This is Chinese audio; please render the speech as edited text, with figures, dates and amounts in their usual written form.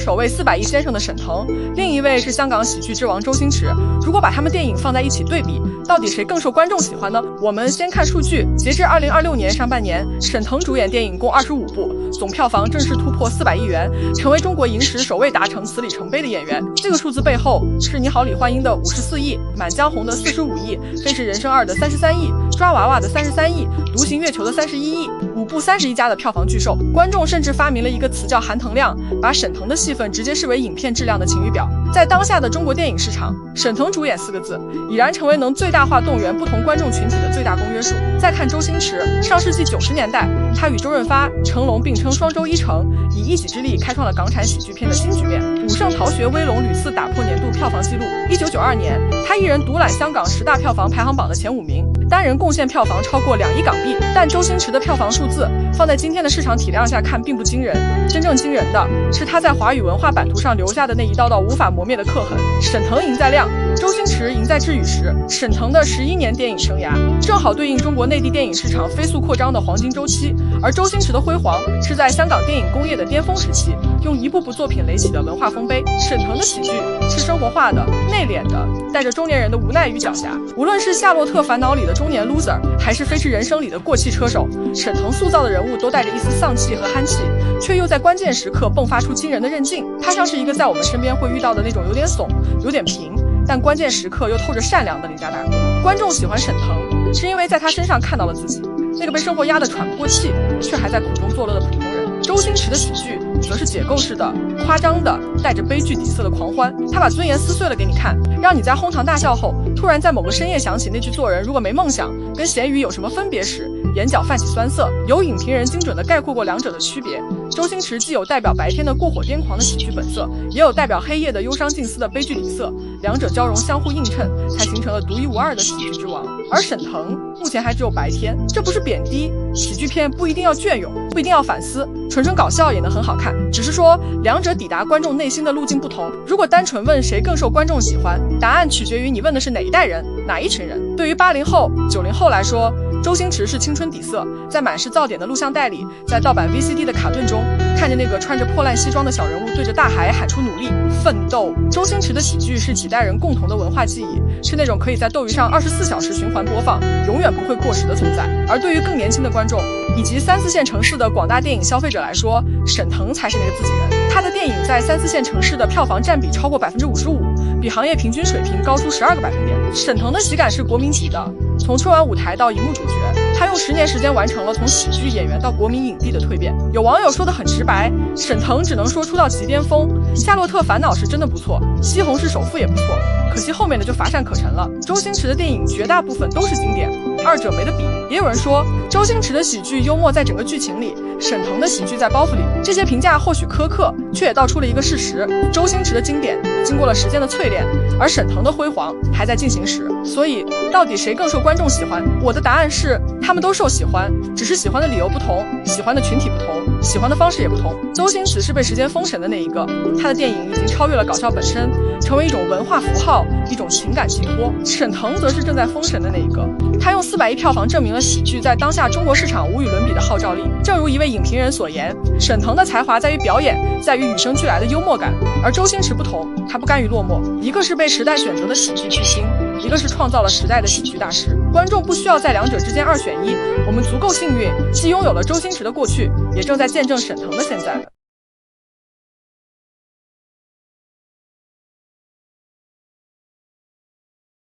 首位400亿先生的沈腾，另一位是香港喜剧之王周星驰。如果把他们电影放在一起对比，到底谁更受观众喜欢呢？我们先看数据，截至2026年上半年，沈腾主演电影共25部，总票房正式突破400亿元，成为中国影史首位达成此里程碑的演员。这个数字背后是《你好，李焕英》的54亿，《满江红》的45亿，《飞驰人生2》的33亿，《抓娃娃》的33亿，《独行月球》的31亿，5部31家的票房巨兽。观众甚至发明了一个词叫含腾量，把沈腾的戏份直接视为影片质量的晴雨表。在当下的中国电影市场，沈腾主演4个字已然成为能最大化动员不同观众群体的最大公约数。再看周星驰，上世纪90年代，他与周润发、成龙并称双周一成，以一己之力开创了港产喜剧片的新局面。武圣逃学威龙屡次打破年度票房纪录。1992年，他一人独揽香港10大票房排行榜的前5名，单人贡献票房超过2亿港币。但周星驰的票房数字放在今天的市场体量下看并不惊人，真正惊人的是他在华语文化版图上留下的那一道道无法磨灭的刻痕。沈腾赢在量，周星驰赢在智与实。沈腾的11年电影生涯正好对应中国内地电影市场飞速扩张的黄金周期，而周星驰的辉煌是在香港电影工业的巅峰时期，用一部部作品垒起的文化丰碑。沈腾的喜剧是生活化的、内敛的，带着中年人的无奈与狡黠。无论是《夏洛特烦恼》里的中年 loser， 还是《飞驰人生》里的过气车手，沈腾塑造的人物都带着一丝丧气和憨气，却又在关键时刻迸发出惊人的韧劲。他像是一个在我们身边会遇到的那种有点怂、有点平，但关键时刻又透着善良的邻家大哥。观众喜欢沈腾，是因为在他身上看到了自己，那个被生活压得喘不过气，却还在苦中作乐的普通人。周星驰的喜剧则是解构式的、夸张的、带着悲剧底色的狂欢，他把尊严撕碎了给你看，让你在哄堂大笑后，突然在某个深夜想起那句做人如果没梦想跟咸鱼有什么分别时，眼角泛起酸涩。有影评人精准地概括过两者的区别，周星驰既有代表白天的过火癫狂的喜剧本色，也有代表黑夜的忧伤近似的悲剧底色，两者交融相互映衬，才形成了独一无二的喜剧之王。而沈腾目前还只有白天，这不是贬低，喜剧片不一定要隽永，不一定要反思，纯纯搞笑也能很好看，只是说两者抵达观众内心的路径不同。如果单纯问谁更受观众喜欢，答案取决于你问的是哪一代人，哪一群人。对于80后、90后来说，周星驰是青春底色，在满是噪点的录像带里，在盗版 VCD 的卡顿中，看着那个穿着破烂西装的小人物对着大海喊出努力、奋斗。周星驰的喜剧是几代人共同的文化记忆，是那种可以在斗鱼上24小时循环播放，永远不会过时的存在。而对于更年轻的观众以及3、4线城市的广大电影消费者来说，沈腾才是那个自己人。他的电影在3、4线城市的票房占比超过55%，比行业平均水平高出12个百分点。沈腾的喜感是国民级的，从春晚舞台到荧幕主角，他用10年时间完成了从喜剧演员到国民影帝的蜕变。有网友说的很直白，沈腾只能说出到极巅峰。夏洛特烦恼是真的不错，西红柿首富也不错，可惜后面的就乏善可陈了。周星驰的电影绝大部分都是经典，二者没得比。也有人说周星驰的喜剧幽默在整个剧情里，沈腾的喜剧在包袱里。这些评价或许苛刻，却也道出了一个事实：周星驰的经典经过了时间的淬炼，而沈腾的辉煌还在进行时。所以到底谁更受观众喜欢？我的答案是他们都受喜欢，只是喜欢的理由不同，喜欢的群体不同，喜欢的方式也不同。周星驰是被时间封神的那一个，他的电影已经超越了搞笑本身，成为一种文化符号，一种情感寄托。沈腾则是正在封神的那一个，他用400亿票房证明了喜剧在当下中国市场无与伦比的号召力。正如一位影评人所言，沈腾的才华在于表演，在于与生俱来的幽默感，而周星驰不同，他不甘于落寞，一个是被时代选择的喜剧巨星，一个是创造了时代的喜剧大师。观众不需要在两者之间2选1，我们足够幸运，既拥有了周星驰的过去，也正在见证沈腾的现在。